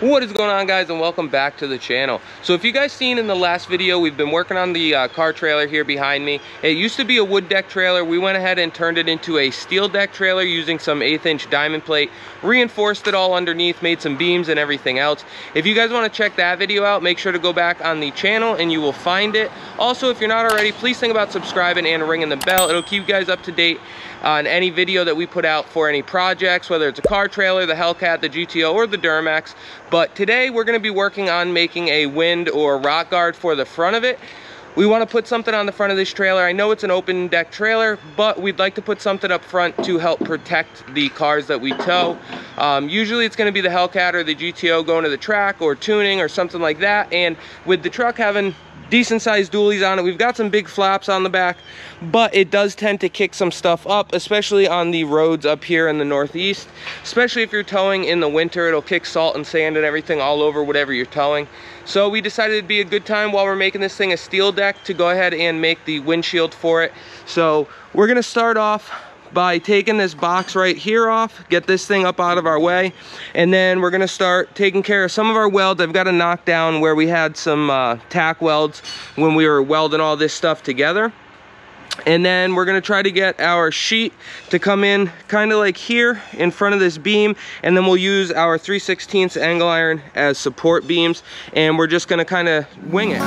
What is going on, guys, and welcome back to the channel. So if you guys seen in the last video, we've been working on the car trailer here behind me. It used to be a wood deck trailer. We went ahead and turned it into a steel deck trailer using some 1/8" diamond plate, reinforced it all underneath, made some beams and everything else. If you guys want to check that video out, make sure to go back on the channel and you will find it. Also, if you're not already, please think about subscribing and ringing the bell. It'll keep you guys up to date on any video that we put out for any projects, whether it's a car trailer, the Hellcat, the GTO, or the Duramax. But today we're going to be working on making a wind or rock guard for the front of it. We want to put something on the front of this trailer. I know it's an open deck trailer, but we'd like to put something up front to help protect the cars that we tow. Usually it's going to be the Hellcat or the GTO going to the track or tuning or something like that. And with the truck having decent sized dualies on it, we've got some big flaps on the back, but it does tend to kick some stuff up, especially on the roads up here in the Northeast. Especially if you're towing in the winter, it'll kick salt and sand and everything all over whatever you're towing. So we decided it'd be a good time while we're making this thing a steel deck to go ahead and make the windshield for it. So we're gonna start off by taking this box right here off, get this thing up out of our way, and then we're gonna start taking care of some of our welds. I've got to knock down where we had some tack welds when we were welding all this stuff together. And then we're gonna try to get our sheet to come in kind of like here in front of this beam, and then we'll use our 3/16 angle iron as support beams, and we're just gonna kind of wing it.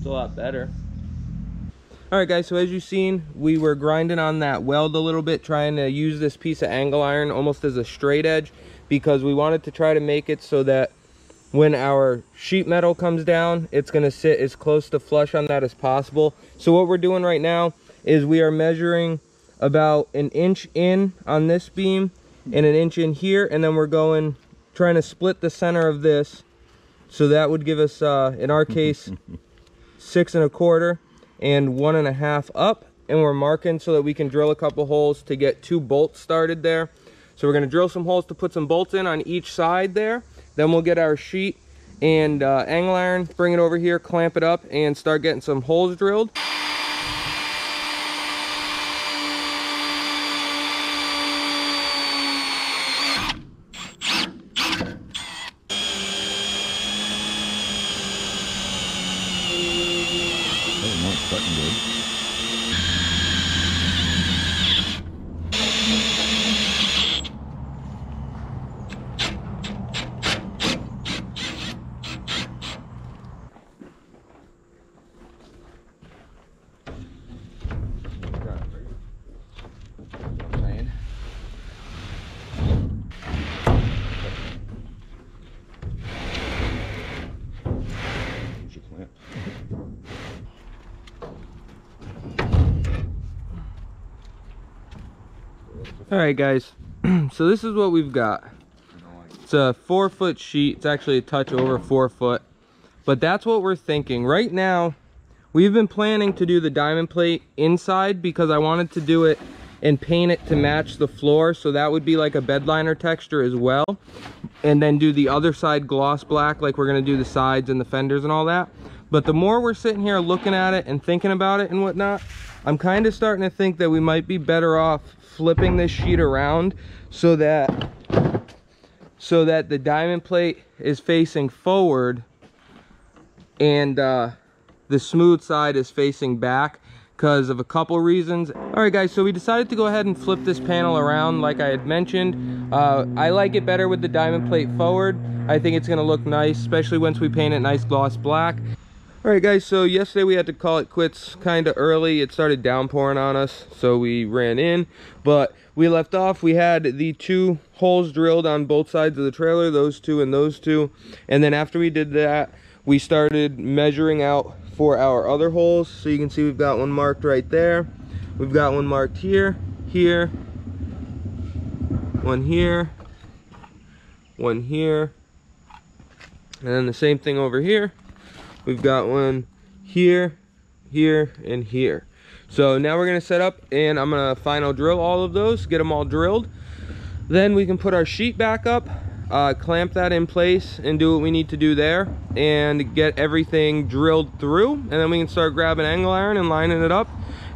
A lot better. All right, guys, so as you've seen, we were grinding on that weld a little bit, trying to use this piece of angle iron almost as a straight edge, because we wanted to try to make it so that when our sheet metal comes down, it's going to sit as close to flush on that as possible. So what we're doing right now is we are measuring about 1 inch in on this beam and 1 inch in here, and then we're trying to split the center of this, so that would give us in our case 6 1/4 and 1 1/2 up, and we're marking so that we can drill a couple holes to get 2 bolts started there. So we're going to drill some holes to put some bolts in on each side there. Then we'll get our sheet and angle iron, bring it over here, clamp it up, and start getting some holes drilled. All right, guys, so this is what we've got. It's a 4-foot sheet. It's actually a touch over 4 foot, but that's what we're thinking right now. We've been planning to do the diamond plate inside because I wanted to do it and paint it to match the floor, so that would be like a bed liner texture as well, and then do the other side gloss black like we're going to do the sides and the fenders and all that. But the more we're sitting here looking at it and thinking about it and whatnot, I'm kind of starting to think that we might be better off flipping this sheet around so that the diamond plate is facing forward and the smooth side is facing back because of a couple reasons. All right guys, so we decided to go ahead and flip this panel around like I had mentioned. I like it better with the diamond plate forward. I think it's gonna look nice, especially once we paint it nice gloss black. All right guys, so yesterday we had to call it quits kind of early. It started downpouring on us, so we ran in, but we left off. We had the 2 holes drilled on both sides of the trailer, those 2 and those 2, and then after we did that, we started measuring out for our other holes. So you can see we've got one marked right there, we've got one marked here, here, one here, one here, and then the same thing over here. We've got one here, here, and here. So now we're gonna set up and I'm gonna final drill all of those, get them all drilled. Then we can put our sheet back up, clamp that in place and do what we need to do there and get everything drilled through. And then we can start grabbing angle iron and lining it up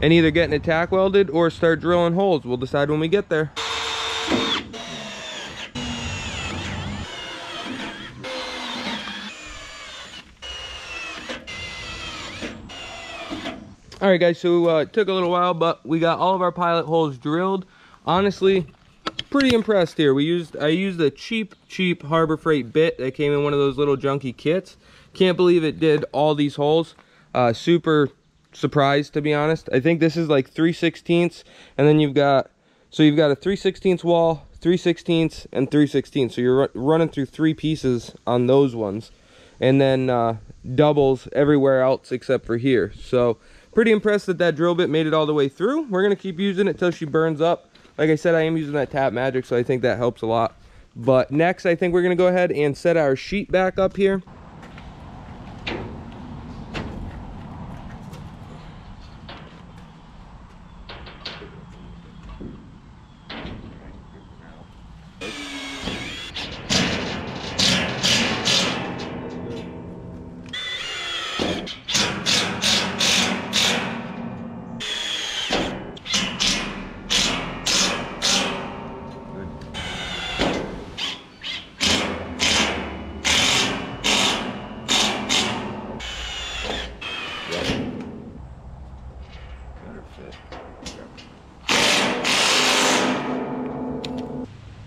and either getting it tack welded or start drilling holes. We'll decide when we get there. All right guys, so it took a little while, but we got all of our pilot holes drilled. Honestly, pretty impressed here. I used a cheap Harbor Freight bit that came in one of those little junky kits. Can't believe it did all these holes. Super surprised, to be honest. I think this is like 3/16, and then you've got a 3/16 wall, 3/16, and 3/16. So you're running through 3 pieces on those ones, and then doubles everywhere else except for here. So pretty impressed that that drill bit made it all the way through. We're gonna keep using it till she burns up. Like I said, I am using that tap Majic, so I think that helps a lot. But next, I think we're gonna go ahead and set our sheet back up here.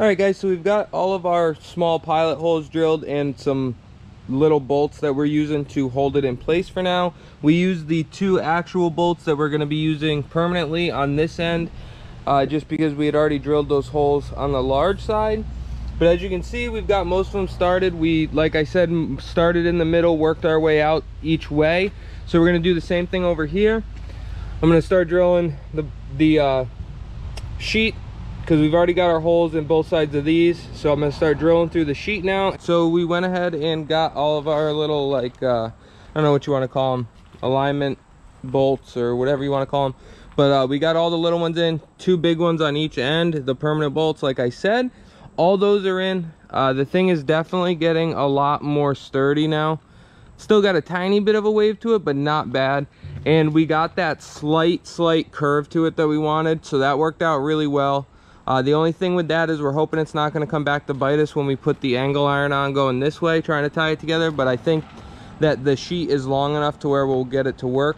All right guys, so we've got all of our small pilot holes drilled and some little bolts that we're using to hold it in place for now. We use the 2 actual bolts that we're going to be using permanently on this end, just because we had already drilled those holes on the large side. But as you can see, we've got most of them started. We, like I said, started in the middle, worked our way out each way. So we're going to do the same thing over here. I'm going to start drilling the sheet, because we've already got our holes in both sides of these. So I'm gonna start drilling through the sheet now. So we went ahead and got all of our little, like, I don't know what you wanna call them, alignment bolts or whatever you wanna call them. But we got all the little ones in, 2 big ones on each end, the permanent bolts, like I said. All those are in. The thing is definitely getting a lot more sturdy now. Still got a tiny bit of a wave to it, but not bad. And we got that slight curve to it that we wanted, so that worked out really well. The only thing with that is we're hoping it's not going to come back to bite us when we put the angle iron on going this way, trying to tie it together. But I think that the sheet is long enough to where we'll get it to work.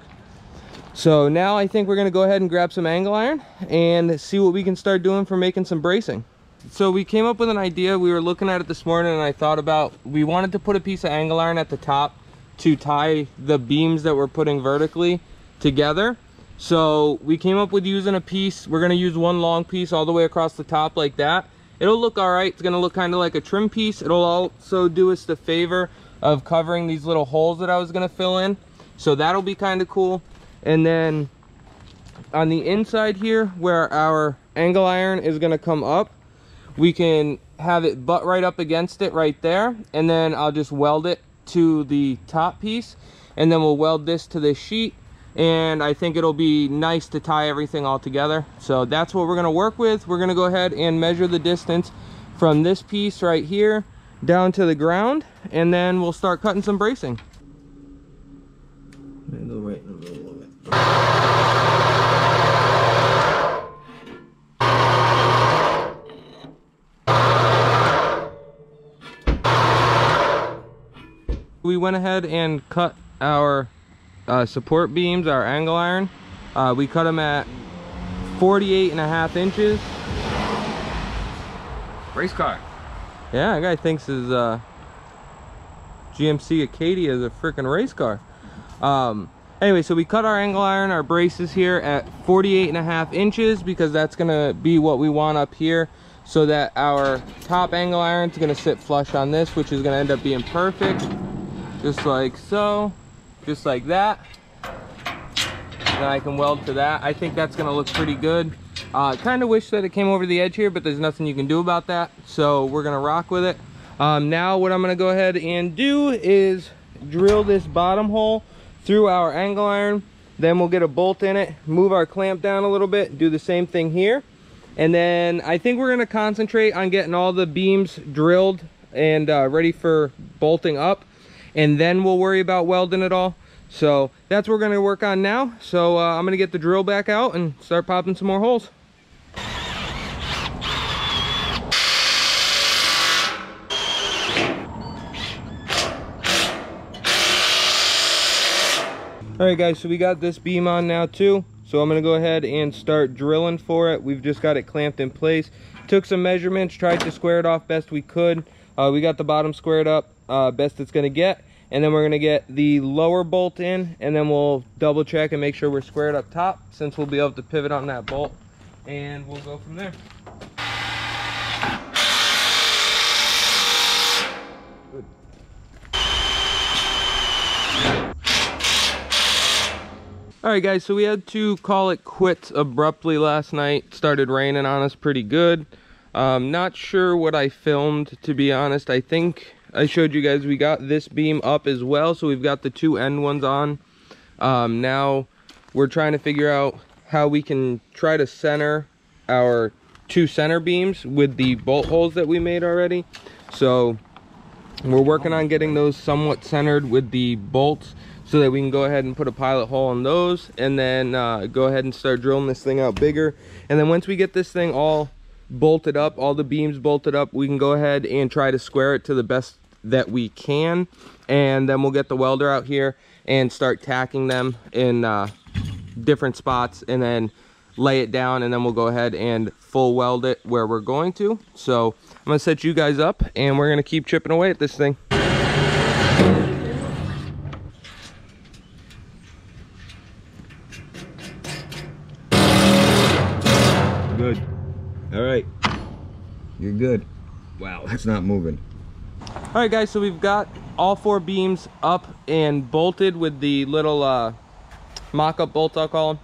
So now I think we're going to go ahead and grab some angle iron and see what we can start doing for making some bracing. So we came up with an idea. We were looking at it this morning and I thought about, we wanted to put a piece of angle iron at the top to tie the beams that we're putting vertically together. So we came up with using a piece. We're going to use one long piece all the way across the top like that. It'll look all right. It's going to look kind of like a trim piece. It'll also do us the favor of covering these little holes that I was going to fill in. So that'll be kind of cool. And then on the inside here where our angle iron is going to come up, we can have it butt right up against it right there. And then I'll just weld it to the top piece. And then we'll weld this to this sheet. And I think it'll be nice to tie everything all together. So that's what we're going to work with. We're going to go ahead and measure the distance from this piece right here down to the ground, and then we'll start cutting some bracing. I'm going to go right in the middle of it. We went ahead and cut our support beams, our angle iron. We cut them at 48.5 inches. Race car. Yeah, that guy thinks his GMC Acadia is a freaking race car. Anyway, so we cut our angle iron, our braces here at 48.5 inches because that's gonna be what we want up here, so that our top angle iron is gonna sit flush on this, which is gonna end up being perfect, just like so, just like that. Then I can weld to that. I think that's gonna look pretty good. Kind of wish that it came over the edge here, but there's nothing you can do about that, so we're gonna rock with it. Now what I'm gonna go ahead and do is drill this bottom hole through our angle iron. Then we'll get a bolt in it, move our clamp down a little bit, do the same thing here. And then I think we're gonna concentrate on getting all the beams drilled and ready for bolting up. And then we'll worry about welding it all. So that's what we're gonna work on now. So I'm gonna get the drill back out and start popping some more holes. All right guys, so we got this beam on now too. So I'm gonna go ahead and start drilling for it. We've just got it clamped in place. Took some measurements, tried to square it off best we could. We got the bottom squared up best it's gonna get. And then we're gonna get the lower bolt in, and then we'll double check and make sure we're squared up top, since we'll be able to pivot on that bolt, and we'll go from there. Good. All right guys, so we had to call it quits abruptly last night. It started raining on us pretty good. Not sure what I filmed, to be honest. I think I showed you guys we got this beam up as well, so we've got the two end ones on. Now we're trying to figure out how we can try to center our two center beams with the bolt holes that we made already. So we're working on getting those somewhat centered with the bolts, so that we can go ahead and put a pilot hole on those, and then go ahead and start drilling this thing out bigger. And then once we get this thing all bolted up, all the beams bolted up, we can go ahead and try to square it to the best that we can. And then we'll get the welder out here and start tacking them in different spots, and then lay it down, and then we'll go ahead and full weld it where we're going to. So I'm gonna set you guys up, and we're gonna keep chipping away at this thing. Good. All right. You're good. Wow, that's not moving. All right guys, so we've got all four beams up and bolted with the little mock-up bolts, I'll call them.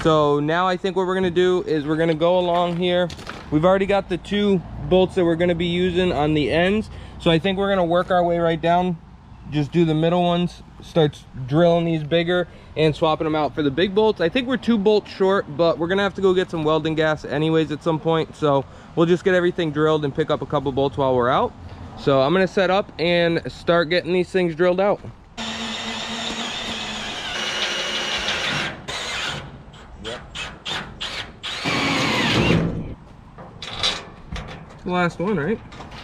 So now I think what we're gonna do is we're gonna go along here. We've already got the two bolts that we're gonna be using on the ends. So I think we're gonna work our way right down, just do the middle ones, start drilling these bigger and swapping them out for the big bolts. I think we're 2 bolts short, but we're gonna have to go get some welding gas anyways at some point. So we'll just get everything drilled and pick up a couple bolts while we're out. So I'm gonna set up and start getting these things drilled out. Yep. The last one, right?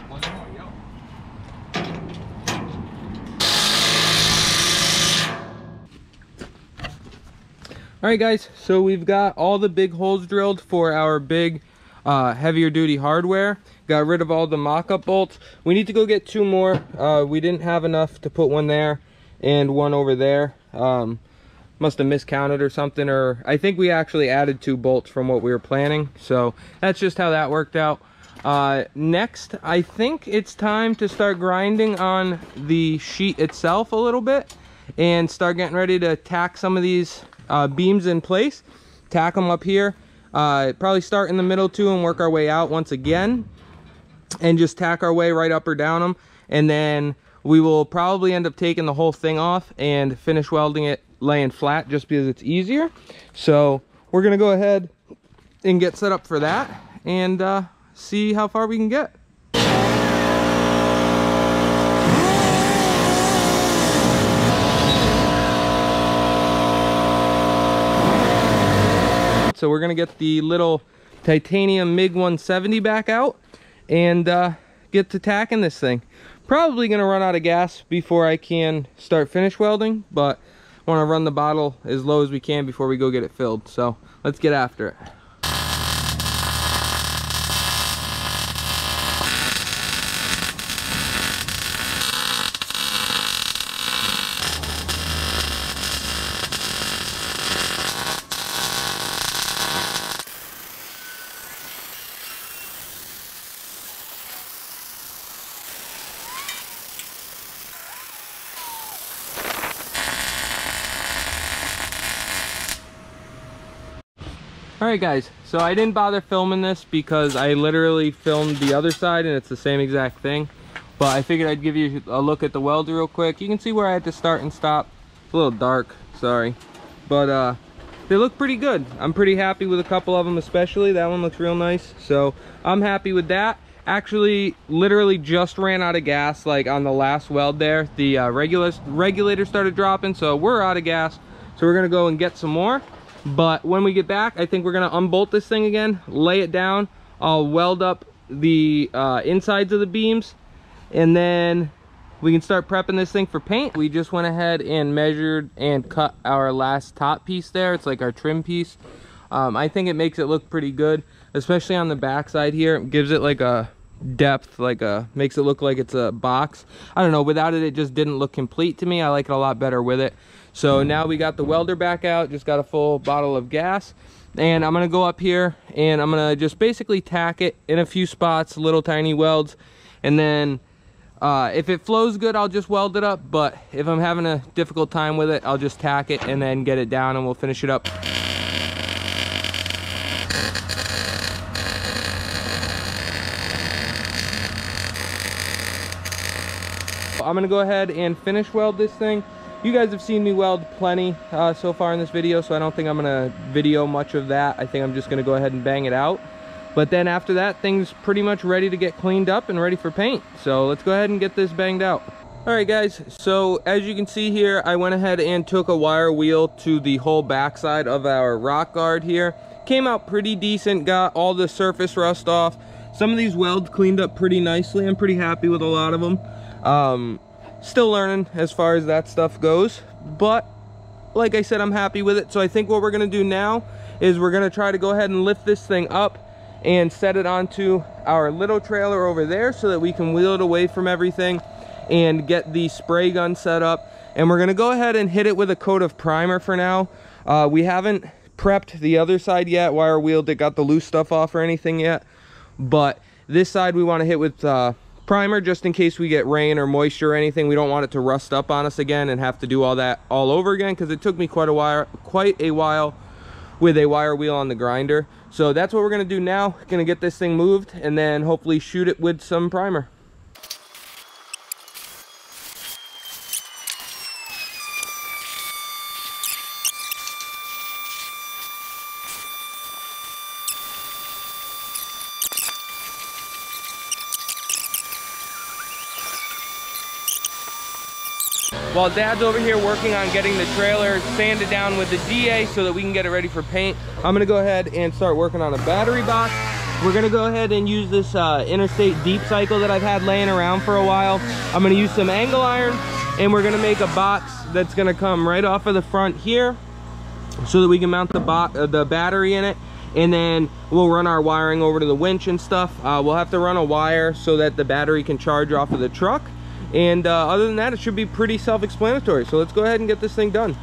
One more, yep. All right guys, so we've got all the big holes drilled for our big heavier duty hardware. Got rid of all the mock-up bolts. We need to go get 2 more. We didn't have enough to put one there and one over there. Must have miscounted or something, or I think we actually added 2 bolts from what we were planning. So that's just how that worked out. Next, I think it's time to start grinding on the sheet itself a little bit and start getting ready to tack some of these beams in place. Tack them up here. Probably start in the middle too and work our way out once again, and just tack our way right up or down them. And then we will probably end up taking the whole thing off and finish welding it laying flat, just because it's easier. So we're gonna go ahead and get set up for that and see how far we can get. So we're gonna get the little titanium MiG 170 back out and get to tacking this thing. Probably gonna run out of gas before I can start finish welding, but I want to run the bottle as low as we can before we go get it filled. So let's get after it. Alright guys, so I didn't bother filming this because I literally filmed the other side and it's the same exact thing. But I figured I'd give you a look at the welder real quick. You can see where I had to start and stop. It's a little dark, sorry. But they look pretty good. I'm pretty happy with a couple of them, especially. That one looks real nice. So I'm happy with that. Actually, literally just ran out of gas like on the last weld there. The regulator started dropping, so we're out of gas. So we're gonna go and get some more. But when we get back, I think we're gonna unbolt this thing again, lay it down. I'll weld up the insides of the beams, and then we can start prepping this thing for paint. We just went ahead and measured and cut our last top piece there. It's like our trim piece. I think it makes it look pretty good, especially on the back side here. It gives it like a depth, makes it look like it's a box. I don't know, without it, it just didn't look complete to me. I like it a lot better with it. So now we got the welder back out, just got a full bottle of gas, and I'm gonna go up here and I'm gonna just basically tack it in a few spots, little tiny welds, and then if it flows good, I'll just weld it up. But if I'm having a difficult time with it, I'll just tack it and then get it down and we'll finish it up. I'm gonna go ahead and finish weld this thing. You guys have seen me weld plenty so far in this video, so I don't think I'm gonna video much of that. I think I'm just gonna go ahead and bang it out. But then after that, things pretty much ready to get cleaned up and ready for paint. So let's go ahead and get this banged out. All right guys, so as you can see here, I went ahead and took a wire wheel to the whole backside of our rock guard here. Came out pretty decent, got all the surface rust off. Some of these welds cleaned up pretty nicely. I'm pretty happy with a lot of them. Still learning as far as that stuff goes, but like I said, I'm happy with it. So I think what we're gonna do now is we're gonna try to go ahead and lift this thing up and set it onto our little trailer over there so that we can wheel it away from everything and get the spray gun set up. And we're gonna go ahead and hit it with a coat of primer for now. We haven't prepped the other side yet, wire wheeled it, got the loose stuff off or anything yet, but this side we want to hit with primer just in case we get rain or moisture or anything. We don't want it to rust up on us again and have to do all that all over again, because it took me quite a while with a wire wheel on the grinder. So that's what we're going to do now. Going to get this thing moved and then hopefully shoot it with some primer. While Dad's over here working on getting the trailer sanded down with the DA so that we can get it ready for paint, I'm gonna go ahead and start working on a battery box. We're gonna go ahead and use this Interstate Deep Cycle that I've had laying around for a while. I'm gonna use some angle iron and we're gonna make a box that's gonna come right off of the front here so that we can mount the battery in it, and then we'll run our wiring over to the winch and stuff. We'll have to run a wire so that the battery can charge off of the truck. And other than that, it should be pretty self-explanatory. So let's go ahead and get this thing done.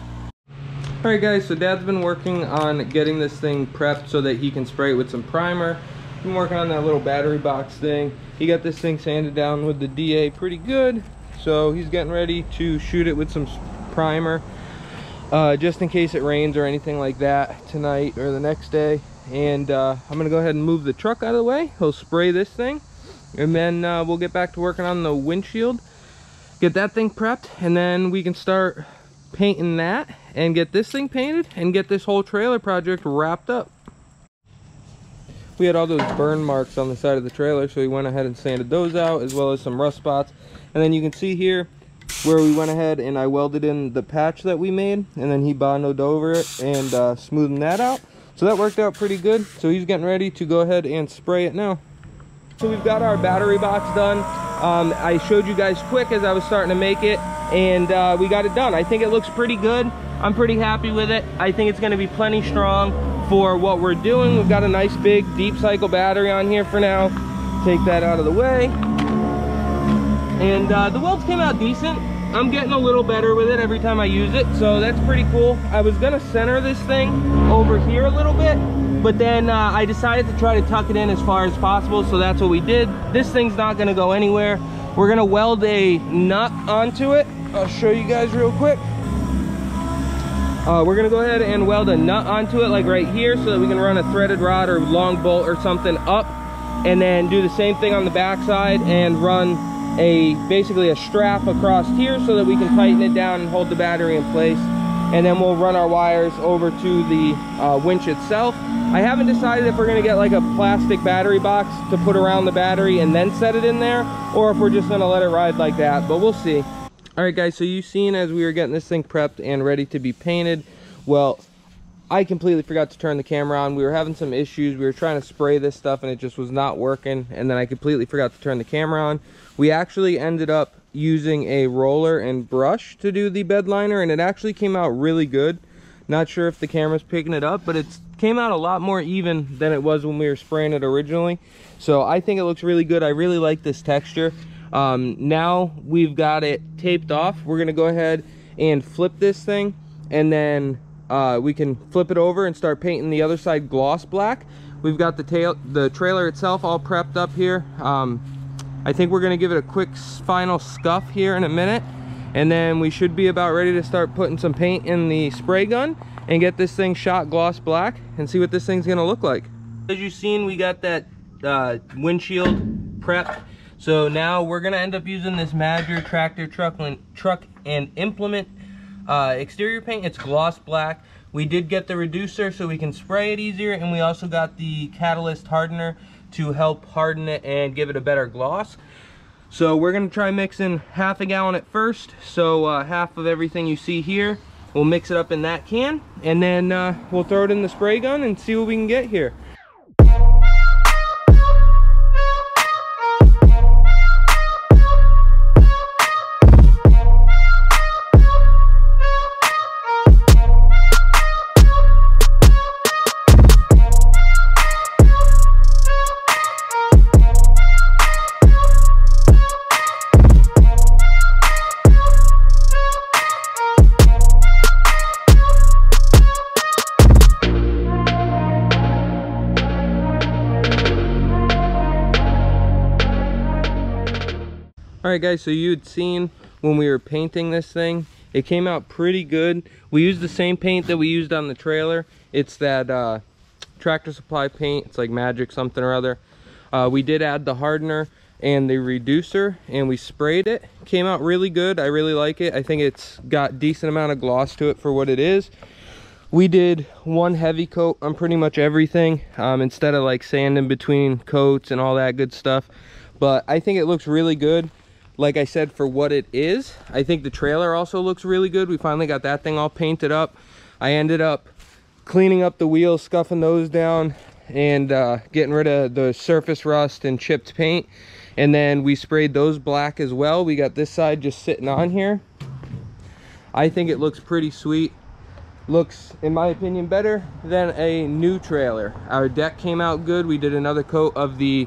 All right guys, so Dad's been working on getting this thing prepped so that he can spray it with some primer. Been working on that little battery box thing. He got this thing sanded down with the DA pretty good. So he's getting ready to shoot it with some primer, just in case it rains or anything like that tonight or the next day. And I'm gonna go ahead and move the truck out of the way. He'll spray this thing, and then we'll get back to working on the windshield. Get that thing prepped, and then we can start painting that and get this thing painted and get this whole trailer project wrapped up. We had all those burn marks on the side of the trailer, so we went ahead and sanded those out, as well as some rust spots. And then you can see here where we went ahead and I welded in the patch that we made, and then he bondoed over it and smoothed that out. So that worked out pretty good. So he's getting ready to go ahead and spray it now. So we've got our battery box done. I showed you guys quick as I was starting to make it, and we got it done. I think it looks pretty good. I'm pretty happy with it. I think it's gonna be plenty strong for what we're doing. We've got a nice big deep cycle battery on here for now. Take that out of the way. And the welds came out decent. I'm getting a little better with it every time I use it, so that's pretty cool. I was gonna center this thing over here a little bit, but then I decided to try to tuck it in as far as possible, so that's what we did. This thing's not gonna go anywhere. We're gonna weld a nut onto it. I'll show you guys real quick. We're gonna go ahead and weld a nut onto it, like right here, so that we can run a threaded rod or long bolt or something up, and then do the same thing on the back side and run basically a strap across here so that we can tighten it down and hold the battery in place. And then we'll run our wires over to the winch itself. I haven't decided if we're gonna get like a plastic battery box to put around the battery and then set it in there, or if we're just gonna let it ride like that, but we'll see. All right guys, so you've seen as we were getting this thing prepped and ready to be painted, well, I completely forgot to turn the camera on. We were having some issues. We were trying to spray this stuff and it just was not working, and then I completely forgot to turn the camera on. We actually ended up using a roller and brush to do the bed liner, and it actually came out really good. Not sure if the camera's picking it up, but it came out a lot more even than it was when we were spraying it originally. So I think it looks really good. I really like this texture. Now we've got it taped off. We're gonna go ahead and flip this thing, and then we can flip it over and start painting the other side gloss black. We've got the trailer itself all prepped up here. I think we're gonna give it a quick final scuff here in a minute, and then we should be about ready to start putting some paint in the spray gun and get this thing shot gloss black and see what this thing's gonna look like. As you've seen, we got that windshield prepped. So now we're gonna end up using this Majic tractor truck and implement exterior paint. It's gloss black. We did get the reducer so we can spray it easier, and we also got the catalyst hardener to help harden it and give it a better gloss. So we're gonna try mixing half a gallon at first. So half of everything you see here, we'll mix it up in that can, and then we'll throw it in the spray gun and see what we can get here. All right guys, so you had seen when we were painting this thing, it came out pretty good. We used the same paint that we used on the trailer. It's that Tractor Supply paint. It's like Majic something or other. We did add the hardener and the reducer, and we sprayed it. Came out really good. I really like it. I think it's got decent amount of gloss to it for what it is. We did one heavy coat on pretty much everything, instead of like sanding between coats and all that good stuff. But I think it looks really good. Like I said, for what it is. I think the trailer also looks really good. We finally got that thing all painted up. I ended up cleaning up the wheels, scuffing those down, and getting rid of the surface rust and chipped paint. And then we sprayed those black as well. We got this side just sitting on here. I think it looks pretty sweet. Looks, in my opinion, better than a new trailer. Our deck came out good. We did another coat of the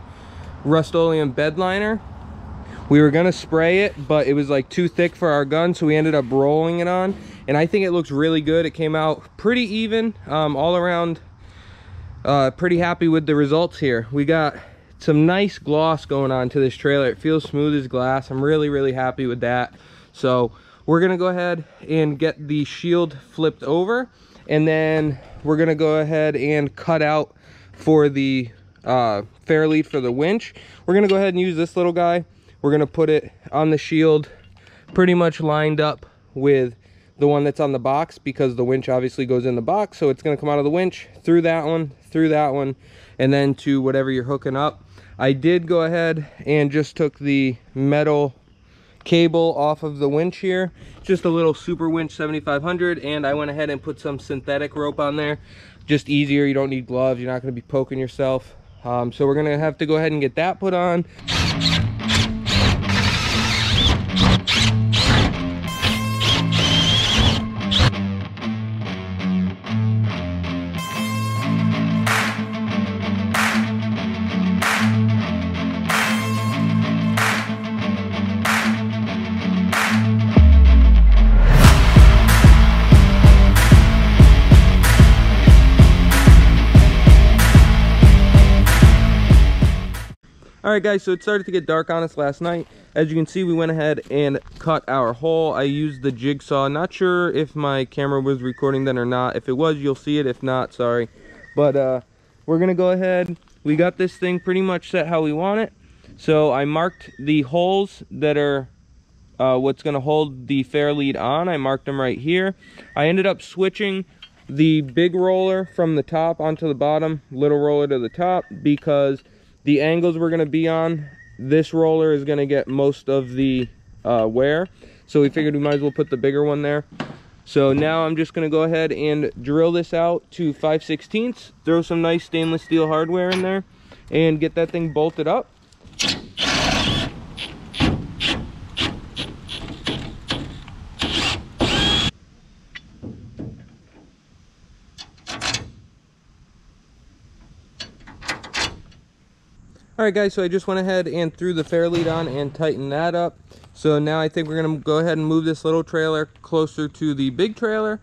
Rust-Oleum bed liner. We were gonna spray it, but it was like too thick for our gun, so we ended up rolling it on, and I think it looks really good. It came out pretty even, all around. Pretty happy with the results here. We got some nice gloss going on to this trailer. It feels smooth as glass. I'm really happy with that. So we're gonna go ahead and get the shield flipped over, and then we're gonna go ahead and cut out for the fair lead for the winch. We're gonna go ahead and use this little guy. We're gonna put it on the shield pretty much lined up with the one that's on the box, because the winch obviously goes in the box. So it's gonna come out of the winch, through that one, and then to whatever you're hooking up. I did go ahead and just took the metal cable off of the winch here, just a little super winch 7500, and I went ahead and put some synthetic rope on there. Just easier, you don't need gloves, you're not gonna be poking yourself. So we're gonna have to go ahead and get that put on. All right, guys, so it started to get dark on us last night. As you can see, we went ahead and cut our hole. I used the jigsaw. Not sure if my camera was recording then or not. If it was, you'll see it. If not, sorry. But we're gonna go ahead. We got this thing pretty much set how we want it. So I marked the holes that are what's gonna hold the fair lead on. I marked them right here. I ended up switching the big roller from the top onto the bottom, little roller to the top, because the angles we're going to be on, this roller is going to get most of the wear. So we figured we might as well put the bigger one there. So now I'm just going to go ahead and drill this out to 5/16, throw some nice stainless steel hardware in there, and get that thing bolted up. Alright guys, so I just went ahead and threw the fair lead on and tightened that up. So now I think we're going to go ahead and move this little trailer closer to the big trailer.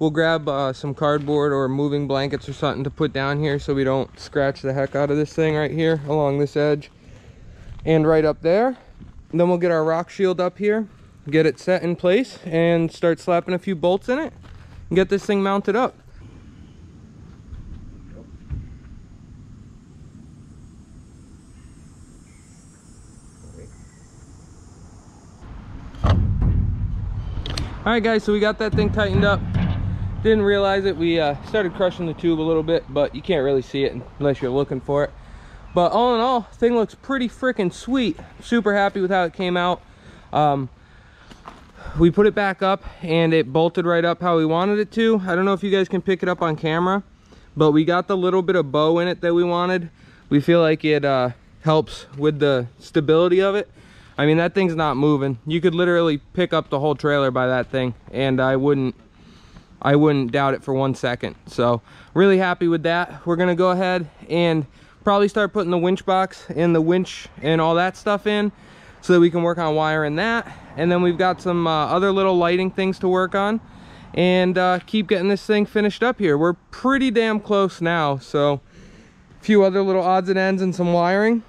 We'll grab some cardboard or moving blankets or something to put down here so we don't scratch the heck out of this thing right here along this edge and right up there. And then we'll get our rock shield up here, get it set in place, and start slapping a few bolts in it and get this thing mounted up. Alright guys, so we got that thing tightened up. Didn't realize it. We started crushing the tube a little bit, but you can't really see it unless you're looking for it. But all in all, thing looks pretty freaking sweet. Super happy with how it came out. We put it back up and it bolted right up how we wanted it to. I don't know if you guys can pick it up on camera, but we got the little bit of bow in it that we wanted. We feel like it helps with the stability of it. I mean, that thing's not moving. You could literally pick up the whole trailer by that thing, and I wouldn't doubt it for 1 second. So really happy with that. We're gonna go ahead and probably start putting the winch box and the winch and all that stuff in so that we can work on wiring that. And then we've got some other little lighting things to work on and keep getting this thing finished up here. We're pretty damn close now. So a few other little odds and ends and some wiring,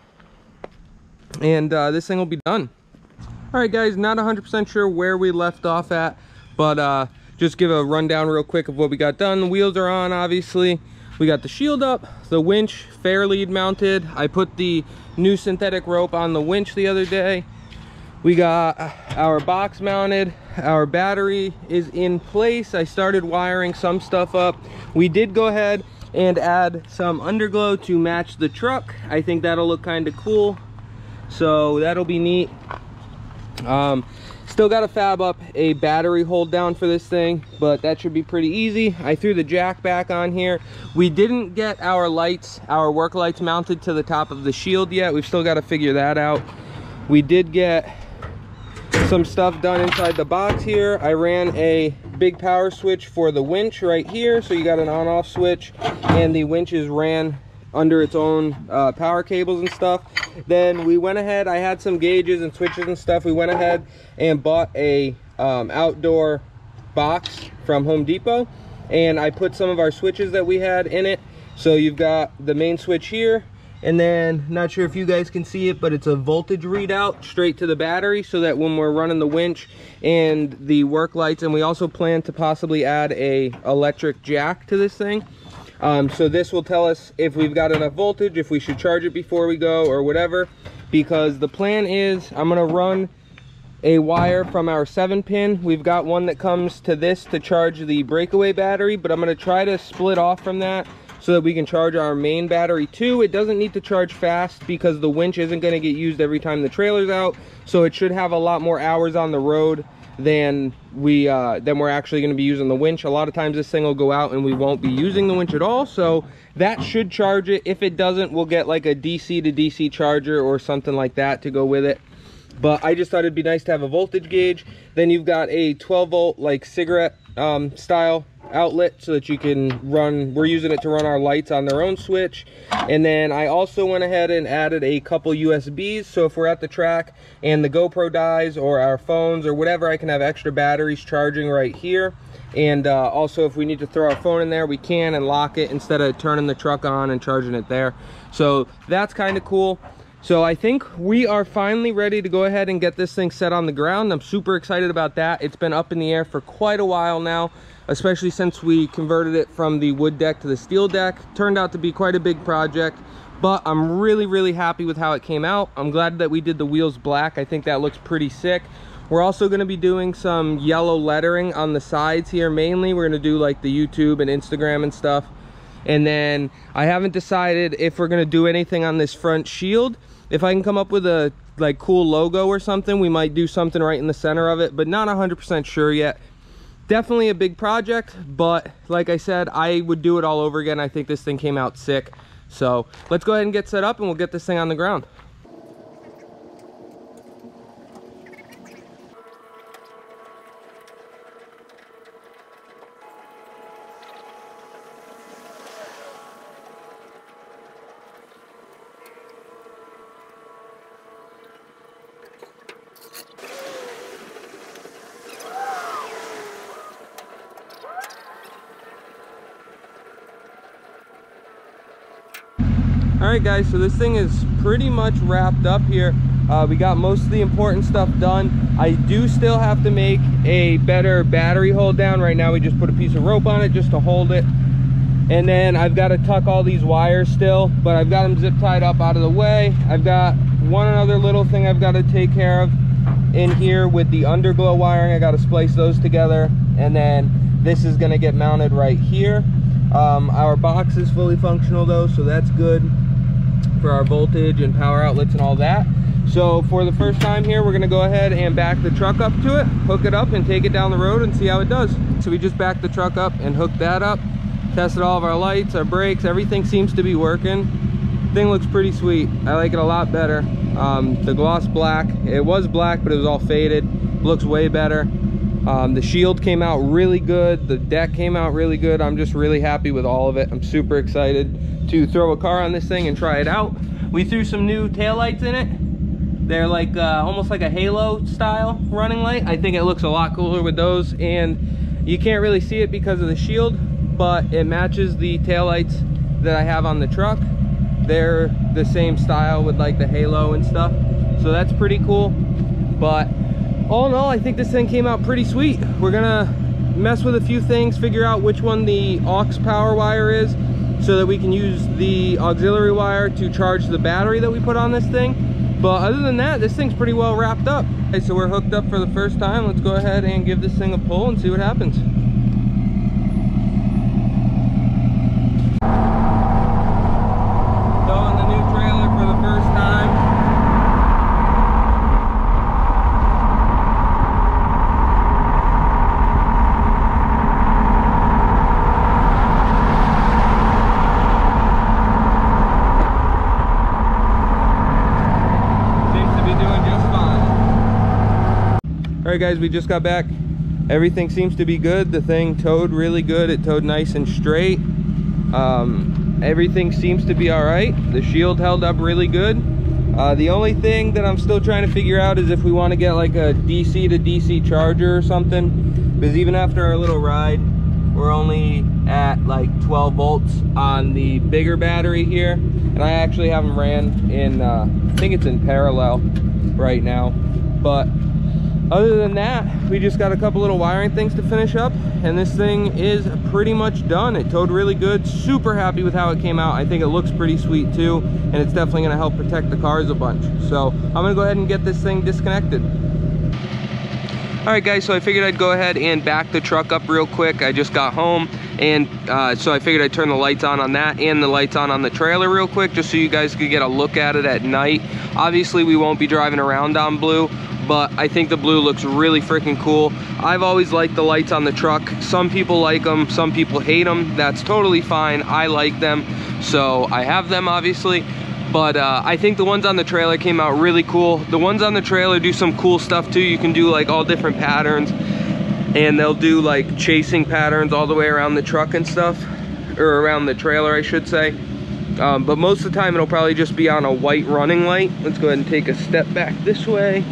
and this thing will be done. All right guys, not 100% sure where we left off at, but just give a rundown real quick of what we got done. The wheels are on, obviously. We got the shield up, the winch fair lead mounted. I put the new synthetic rope on the winch the other day. We got our box mounted. Our battery is in place. I started wiring some stuff up. We did go ahead and add some underglow to match the truck. I think that'll look kind of cool, so that'll be neat. Still got to fab up a battery hold down for this thing, but that should be pretty easy. I threw the jack back on here. We didn't get our lights, our work lights, mounted to the top of the shield yet. We've still got to figure that out. We did get some stuff done inside the box here. I ran a big power switch for the winch right here, so you got an on-off switch, and the winch is ran under its own power cables and stuff. Then we went ahead, I had some gauges and switches and stuff. We went ahead and bought a outdoor box from Home Depot, and I put some of our switches that we had in it. So you've got the main switch here, and then not sure if you guys can see it, but it's a voltage readout straight to the battery, so that when we're running the winch and the work lights, and we also plan to possibly add a electric jack to this thing. So this will tell us if we've got enough voltage, if we should charge it before we go or whatever, because the plan is I'm going to run a wire from our 7-pin. We've got one that comes to this to charge the breakaway battery, but I'm going to try to split off from that so that we can charge our main battery too. It doesn't need to charge fast because the winch isn't going to get used every time the trailer's out, so it should have a lot more hours on the road than we're actually going to be using the winch. A lot of times this thing will go out and we won't be using the winch at all, so that should charge it. If it doesn't, we'll get like a DC to DC charger or something like that to go with it. But I just thought it'd be nice to have a voltage gauge. Then you've got a 12 volt like cigarette style outlet so that you can run, we're using it to run our lights on their own switch. And then I also went ahead and added a couple USBs, so if we're at the track and the GoPro dies or our phones or whatever, I can have extra batteries charging right here. And also if we need to throw our phone in there, we can, and lock it instead of turning the truck on and charging it there. So that's kind of cool. So I think we are finally ready to go ahead and get this thing set on the ground. I'm super excited about that. It's been up in the air for quite a while now, especially since we converted it from the wood deck to the steel deck. Turned out to be quite a big project, but I'm really happy with how it came out. I'm glad that we did the wheels black. I think that looks pretty sick. We're also going to be doing some yellow lettering on the sides here. Mainly we're going to do like the YouTube and Instagram and stuff. And then I haven't decided if we're going to do anything on this front shield. If I can come up with a like cool logo or something, we might do something right in the center of it, but not 100% sure yet. Definitely a big project, but like I said, I would do it all over again. I think this thing came out sick. So let's go ahead and get set up and we'll get this thing on the ground. Alright guys, so this thing is pretty much wrapped up here. We got most of the important stuff done. I do still have to make a better battery hold down. Right now we just put a piece of rope on it just to hold it. And then I've got to tuck all these wires still, but I've got them zip tied up out of the way. I've got one other little thing I've got to take care of in here with the Underglow wiring. I got to splice those together, and then this is going to get mounted right here. Our box is fully functional though, so that's good for our voltage and power outlets and all that. So for the first time here, we're going to go ahead and back the truck up to it, hook it up and take it down the road and see how it does. So we just backed the truck up and hooked that up, tested all of our lights, our brakes, everything seems to be working. Thing looks pretty sweet. I like it a lot better. The gloss black, it was black but it was all faded, looks way better. The shield came out really good, the deck came out really good. I'm just really happy with all of it. I'm super excited to throw a car on this thing and try it out. We threw some new taillights in it. They're like almost like a halo style running light. I think it looks a lot cooler with those, and you can't really see it because of the shield, but it matches the taillights that I have on the truck. They're the same style with like the halo and stuff, so that's pretty cool. But all in all, I think this thing came out pretty sweet. We're gonna mess with a few things, figure out which one the aux power wire is so that we can use the auxiliary wire to charge the battery that we put on this thing. But other than that, this thing's pretty well wrapped up. Okay, so we're hooked up for the first time. Let's go ahead and give this thing a pull and see what happens. Towing the new trailer for the first time. All right guys, we just got back. Everything seems to be good. The thing towed really good. It towed nice and straight. Everything seems to be all right. The shield held up really good. The only thing that I'm still trying to figure out is if we want to get like a DC to DC charger or something, because even after our little ride, we're only at like 12 volts on the bigger battery here, and I actually have them ran in I think it's in parallel right now. But other than that, we just got a couple little wiring things to finish up, and this thing is pretty much done. It towed really good. Super happy with how it came out. I think it looks pretty sweet too, and it's definitely going to help protect the cars a bunch. So I'm going to go ahead and get this thing disconnected. All right guys, so I figured I'd go ahead and back the truck up real quick. I just got home, and so I figured I'd turn the lights on that and the lights on the trailer real quick, just so you guys could get a look at it at night. Obviously we won't be driving around on blue, but I think the blue looks really freaking cool. I've always liked the lights on the truck. Some people like them, some people hate them. That's totally fine. I like them, so I have them obviously. But I think the ones on the trailer came out really cool. The ones on the trailer do some cool stuff too. You can do like all different patterns, and they'll do like chasing patterns all the way around the truck and stuff, or around the trailer I should say. But most of the time it'll probably just be on a white running light. Let's go ahead and take a step back this way.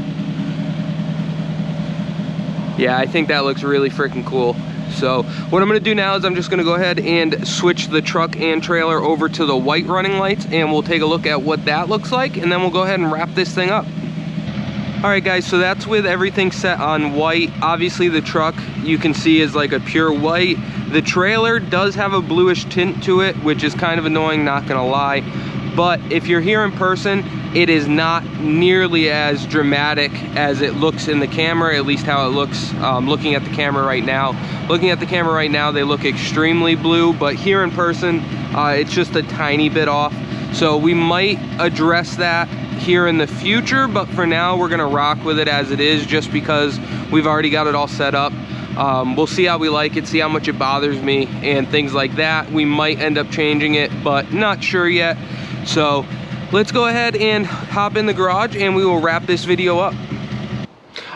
Yeah, I think that looks really freaking cool. So what I'm gonna do now is I'm just gonna go ahead and switch the truck and trailer over to the white running lights, and we'll take a look at what that looks like, and then we'll go ahead and wrap this thing up. All right guys, so that's with everything set on white. Obviously the truck you can see is like a pure white. The trailer does have a bluish tint to it, which is kind of annoying, not gonna lie. But if you're here in person, it is not nearly as dramatic as it looks in the camera, at least how it looks looking at the camera right now. Looking at the camera right now, they look extremely blue, but here in person, it's just a tiny bit off. So we might address that here in the future, but for now we're gonna rock with it as it is, just because we've already got it all set up. We'll see how we like it, see how much it bothers me and things like that. We might end up changing it, but not sure yet. So let's go ahead and hop in the garage and we will wrap this video up.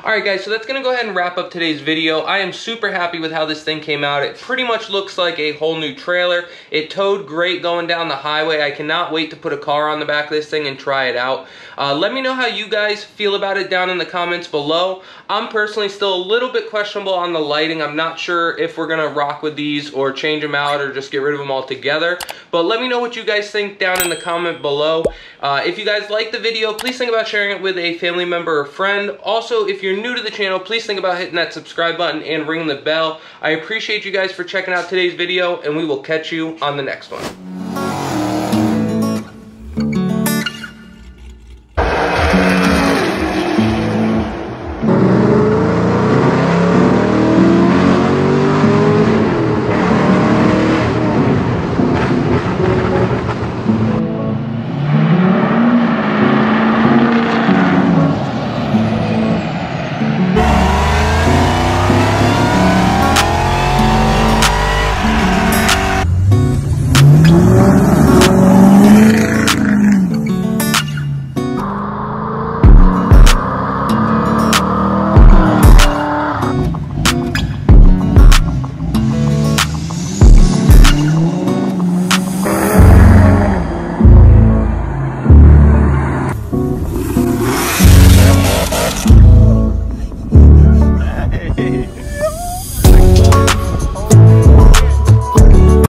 Alright guys, so that's going to go ahead and wrap up today's video. I am super happy with how this thing came out. It pretty much looks like a whole new trailer. It towed great going down the highway. I cannot wait to put a car on the back of this thing and try it out. Let me know how you guys feel about it down in the comments below. I'm personally still a little bit questionable on the lighting. I'm not sure if we're going to rock with these or change them out or just get rid of them altogether. But let me know what you guys think down in the comment below. If you guys like the video, please think about sharing it with a family member or friend. Also, if you're new to the channel, please think about hitting that subscribe button and ringing the bell. I appreciate you guys for checking out today's video, and we will catch you on the next one.